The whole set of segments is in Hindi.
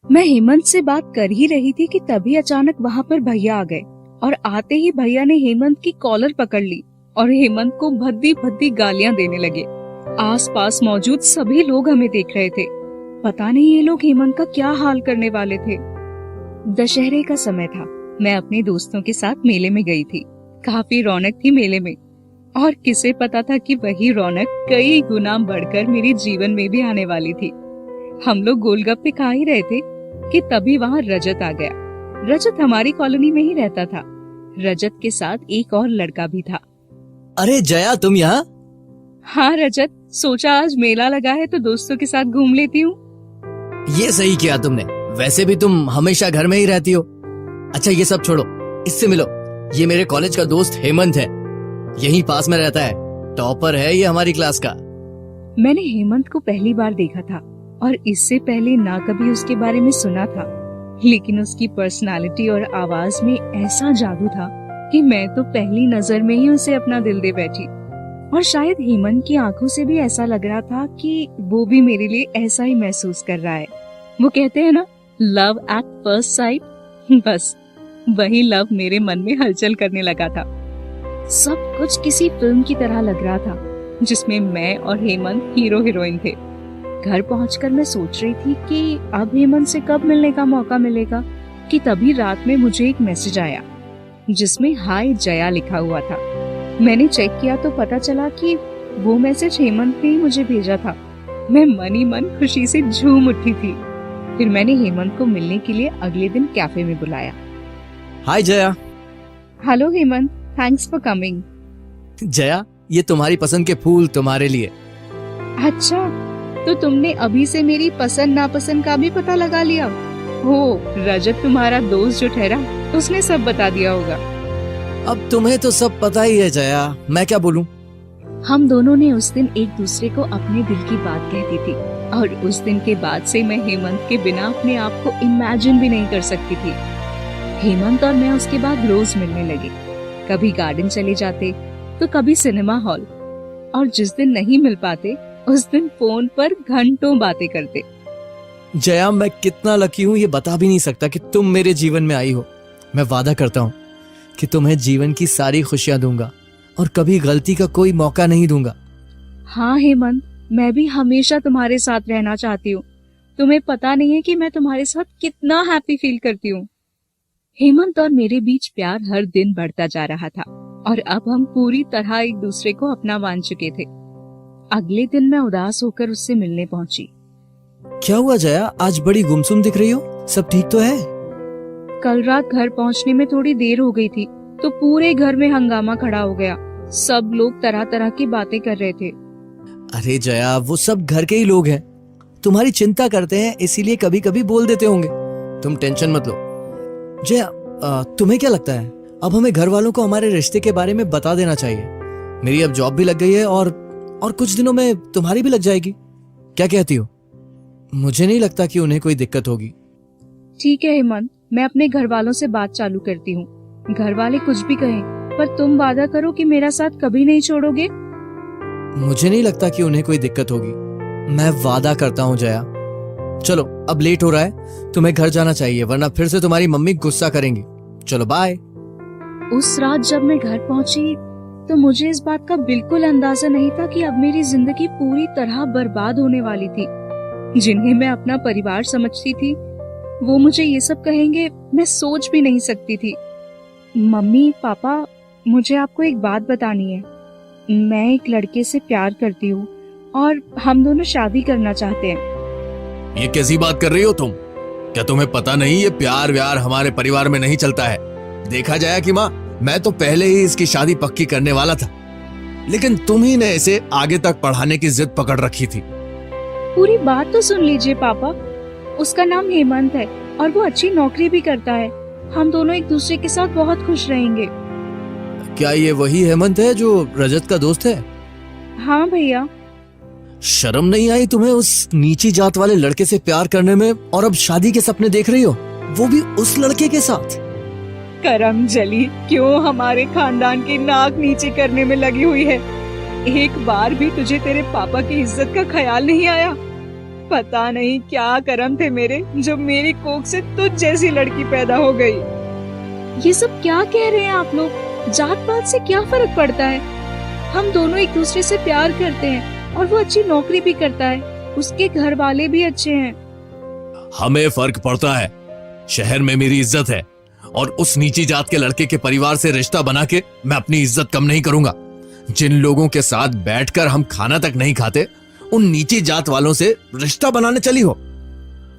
मैं हेमंत से बात कर ही रही थी कि तभी अचानक वहाँ पर भैया आ गए और आते ही भैया ने हेमंत की कॉलर पकड़ ली और हेमंत को भद्दी भद्दी गालियां देने लगे। आसपास मौजूद सभी लोग हमें देख रहे थे। पता नहीं ये लोग हेमंत का क्या हाल करने वाले थे। दशहरे का समय था। मैं अपने दोस्तों के साथ मेले में गई थी। काफी रौनक थी मेले में और किसे पता था कि वही रौनक कई गुना बढ़कर मेरे जीवन में भी आने वाली थी। हम लोग गोलगप्पे खा ही रहे थे कि तभी वहाँ रजत आ गया। रजत हमारी कॉलोनी में ही रहता था। रजत के साथ एक और लड़का भी था। अरे जया, तुम यहाँ? हाँ रजत, सोचा आज मेला लगा है तो दोस्तों के साथ घूम लेती हूँ। ये सही किया तुमने। वैसे भी तुम हमेशा घर में ही रहती हो। अच्छा ये सब छोड़ो, इससे मिलो। ये मेरे कॉलेज का दोस्त हेमंत है, यहीं पास में रहता है। टॉपर है ये हमारी क्लास का। मैंने हेमंत को पहली बार देखा था और इससे पहले ना कभी उसके बारे में सुना था, लेकिन उसकी पर्सनालिटी और आवाज में ऐसा जादू था कि मैं तो पहली नजर में ही उसे अपना दिल दे बैठी। और शायद हेमंत की आंखों से भी ऐसा लग रहा था कि वो भी मेरे लिए ऐसा ही महसूस कर रहा है। वो कहते हैं ना, लव एट फर्स्ट साइट। बस वही लव मेरे मन में हलचल करने लगा था। सब कुछ किसी फिल्म की तरह लग रहा था जिसमें मैं और हेमंत हीरो हीरोइन थे। घर पहुंचकर मैं सोच रही थी कि अब हेमंत से कब मिलने का मौका मिलेगा कि तभी रात में मुझे एक मैसेज आया जिसमें हाय जया लिखा हुआ था। मैंने चेक किया तो पता चला कि वो मैसेज हेमंत ने ही मुझे भेजा था। मैं मन ही मन खुशी से झूम उठी थी। फिर मैंने हेमंत को मिलने के लिए अगले दिन कैफे में बुलाया। Hi Jaya. Hello Hemant, thanks for coming. Jaya, ये तुम्हारी पसंद के फूल तुम्हारे लिए। अच्छा, तो तुमने अभी से मेरी पसंद नापसंद का भी पता लगा लिया? हो, रजत तुम्हारा दोस्त जो ठहरा उसने सब बता दिया होगा। अब तुम्हें तो सब पता ही है जया, मैं क्या बोलूं। हम दोनों ने उस दिन एक दूसरे को अपने दिल की बात कहती थी और उस दिन के बाद से मैं हेमंत के बिना अपने आप को इमेजिन भी नहीं कर सकती थी। हेमंत और मैं उसके बाद रोज मिलने लगे। कभी गार्डन चले जाते तो कभी सिनेमा हॉल, और जिस दिन नहीं मिल पाते उस दिन फोन पर घंटों बातें करते। जया, मैं कितना लकी हूँ ये बता भी नहीं सकता कि तुम मेरे जीवन में आई हो। मैं वादा करता हूँ कि तुम्हें जीवन की सारी खुशियां दूंगा और कभी गलती का कोई मौका नहीं दूंगा। हाँ हेमंत, मैं भी हमेशा तुम्हारे साथ रहना चाहती हूँ। तुम्हें पता नहीं है कि मैं तुम्हारे साथ कितना हैप्पी फील करती हूँ। हेमंत और मेरे बीच प्यार हर दिन बढ़ता जा रहा था और अब हम पूरी तरह एक दूसरे को अपना मान चुके थे। अगले दिन मैं उदास होकर उससे मिलने पहुंची। क्या हुआ जया, आज बड़ी गुमसुम दिख रही हो? सब ठीक तो है? कल रात घर पहुंचने में थोड़ी देर हो गई थी तो पूरे घर में हंगामा खड़ा हो गया। सब लोग तरह तरह की बातें कर रहे थे। अरे जया, वो सब घर के ही लोग हैं, तुम्हारी चिंता करते हैं, इसीलिए कभी कभी बोल देते होंगे। तुम टेंशन मत लो। जया, तुम्हें क्या लगता है अब हमें घर वालों को हमारे रिश्ते के बारे में बता देना चाहिए? मेरी अब जॉब भी लग गई है और कुछ दिनों में तुम्हारी भी लग जाएगी। क्या कहती हो? मुझे नहीं लगता कि उन्हें कोई दिक्कत होगी। ठीक है हेमंत, मैं अपने घर वालों से बात चालू करती हूँ। घर वाले कुछ भी कहें, पर तुम वादा करो कि मेरा साथ कभी नहीं छोड़ोगे। मुझे नहीं लगता कि उन्हें कोई दिक्कत होगी, मैं वादा करता हूँ जया। चलो अब लेट हो रहा है, तुम्हें घर जाना चाहिए वरना फिर से तुम्हारी मम्मी गुस्सा करेंगी। चलो बाय। उस रात जब मैं घर पहुंची तो मुझे इस बात का बिल्कुल अंदाजा नहीं था कि अब मेरी जिंदगी पूरी तरह बर्बाद होने वाली थी। जिन्हें मैं अपना परिवार समझती थी वो मुझे ये सब कहेंगे, मैं सोच भी नहीं सकती थी। मम्मी पापा, मुझे आपको एक बात बतानी है। मैं एक लड़के से प्यार करती हूँ और हम दोनों शादी करना चाहते हैं। ये कैसी बात कर रही हो तुम? क्या तुम्हें पता नहीं ये प्यार व्यार हमारे परिवार में नहीं चलता है? देखा जाए कि माँ, मैं तो पहले ही इसकी शादी पक्की करने वाला था, लेकिन तुम ही ने इसे आगे तक पढ़ाने की जिद पकड़ रखी थी। पूरी बात तो सुन लीजिए पापा। उसका नाम हेमंत है और वो अच्छी नौकरी भी करता है। हम दोनों एक दूसरे के साथ बहुत खुश रहेंगे। क्या ये वही हेमंत है जो रजत का दोस्त है? हाँ भैया। शर्म नहीं आई तुम्हें उस नीची जात वाले लड़के से प्यार करने में, और अब शादी के सपने देख रही हो, वो भी उस लड़के के साथ? करम जली क्यों हमारे खानदान की नाक नीचे करने में लगी हुई है। एक बार भी तुझे तेरे पापा की इज्जत का ख्याल नहीं आया? पता नहीं क्या करम थे मेरे, जो मेरी कोख से तुझ जैसी लड़की पैदा हो गई। ये सब क्या कह रहे हैं आप लोग? जात पात से क्या फर्क पड़ता है? हम दोनों एक दूसरे से प्यार करते हैं और वो अच्छी नौकरी भी करता है, उसके घर वाले भी अच्छे हैं। हमें फर्क पड़ता है। शहर में मेरी इज्जत है और उस नीची जात के लड़के के परिवार से रिश्ता बना के मैं अपनी इज्जत कम नहीं करूंगा। जिन लोगों के साथ बैठकर हम खाना तक नहीं खाते, उन नीची जात वालों से रिश्ता बनाने चली हो।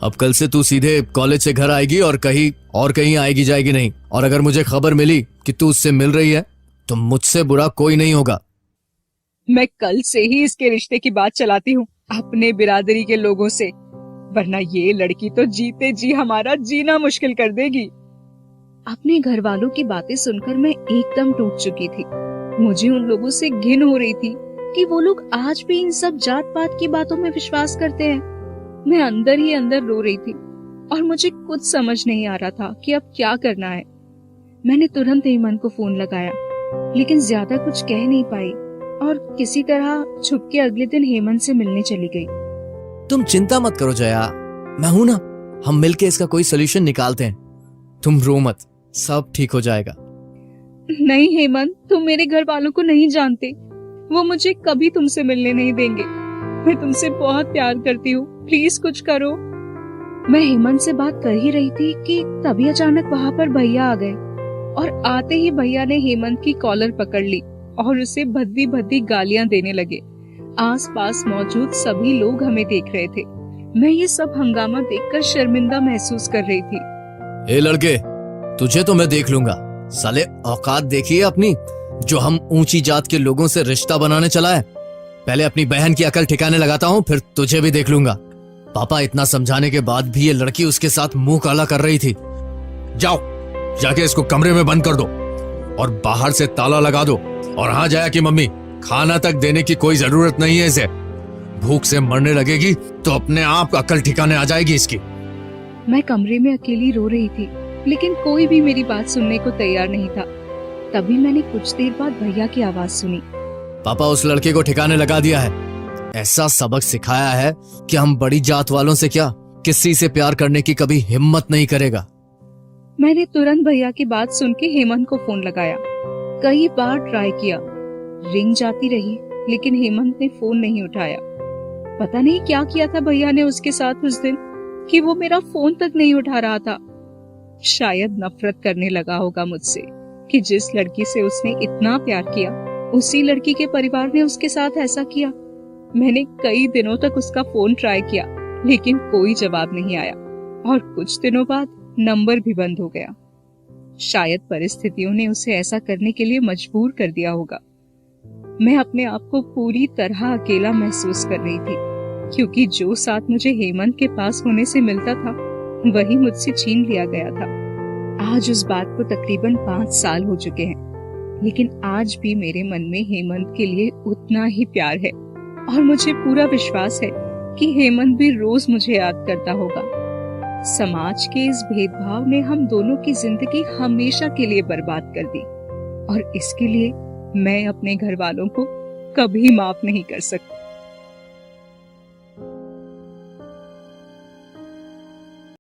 अब कल से तू सीधे कॉलेज से घर आएगी और कहीं आएगी जाएगी नहीं। और अगर मुझे खबर मिली कि तू उससे मिल रही है तो मुझसे बुरा कोई नहीं होगा। मैं कल से ही इसके रिश्ते की बात चलाती हूँ अपने बिरादरी के लोगों से, वरना ये लड़की तो जीते जी हमारा जीना मुश्किल कर देगी। अपने घर वालों की बातें सुनकर मैं एकदम टूट चुकी थी। मुझे उन लोगों से घिन हो रही थी कि वो लोग आज भी इन सब जात पात की बातों में विश्वास करते हैं। मैं अंदर ही अंदर रो रही थी और मुझे कुछ समझ नहीं आ रहा था कि अब क्या करना है। मैंने तुरंत हेमंत को फोन लगाया, लेकिन ज्यादा कुछ कह नहीं पाई और किसी तरह छुप के अगले दिन हेमंत से मिलने चली गई। तुम चिंता मत करो जया, मैं हूं ना। हम मिलके इसका कोई सोल्यूशन निकालते हैं। तुम रो मत, सब ठीक हो जाएगा। नहीं हेमंत, तुम मेरे घर वालों को नहीं जानते, वो मुझे कभी तुमसे मिलने नहीं देंगे। मैं तुमसे बहुत प्यार करती हूँ, प्लीज कुछ करो। मैं हेमंत से बात कर ही रही थी कि तभी अचानक वहाँ पर भैया आ गए और आते ही भैया ने हेमंत की कॉलर पकड़ ली और उसे भद्दी भद्दी गालियां देने लगे। आसपास मौजूद सभी लोग हमें देख रहे थे। मैं ये सब हंगामा देखकर शर्मिंदा महसूस कर रही थी। ए लड़के, तुझे तो मैं देख लूंगा। साले औकात देखिए अपनी, जो हम ऊंची जात के लोगों से रिश्ता बनाने चला है। पहले अपनी बहन की अकल ठिकाने लगाता हूँ, फिर तुझे भी देख लूंगा। पापा इतना समझाने के बाद भी ये लड़की उसके साथ मुंह काला कर रही थी। जाओ, जाके इसको कमरे में बंद कर दो और बाहर से ताला लगा दो। और हाँ जया की मम्मी, खाना तक देने की कोई जरूरत नहीं है इसे। भूख से मरने लगेगी तो अपने आप अकल ठिकाने आ जाएगी इसकी। मैं कमरे में अकेली रो रही थी, लेकिन कोई भी मेरी बात सुनने को तैयार नहीं था। तभी मैंने कुछ देर बाद भैया की आवाज सुनी। पापा उस लड़के को ठिकाने लगा दिया है। ऐसा सबक सिखाया है कि हम बड़ी जात वालों से क्या, किसी से प्यार करने की कभी हिम्मत नहीं करेगा। मैंने तुरंत भैया की बात सुन के हेमंत को फोन लगाया। कई बार ट्राई किया, रिंग जाती रही, लेकिन हेमंत ने फोन नहीं उठाया। पता नहीं क्या किया था भैया ने उसके साथ उस दिन कि वो मेरा फोन तक नहीं उठा रहा था। शायद नफरत करने लगा होगा मुझसे कि जिस लड़की से उसने इतना प्यार किया, उसी लड़की के परिवार ने उसके साथ ऐसा किया। मैंने कई दिनों तक उसका फोन ट्राई किया, लेकिन कोई जवाब नहीं आया और कुछ दिनों बाद नंबर भी बंद हो गया। शायद परिस्थितियों ने उसे ऐसा करने के लिए मजबूर कर दिया होगा। मैं अपने आप को पूरी तरह अकेला महसूस कर रही थी, क्योंकि जो साथ मुझे हेमंत के पास होने से मिलता था, वही मुझसे छीन लिया गया था। आज उस बात को तकरीबन 5 साल हो चुके हैं, लेकिन आज भी मेरे मन में हेमंत के लिए उतना ही प्यार है और मुझे पूरा विश्वास है कि हेमंत भी रोज मुझे याद करता होगा। समाज के इस भेदभाव ने हम दोनों की जिंदगी हमेशा के लिए बर्बाद कर दी और इसके लिए मैं अपने घर वालों को कभी माफ नहीं कर सकती।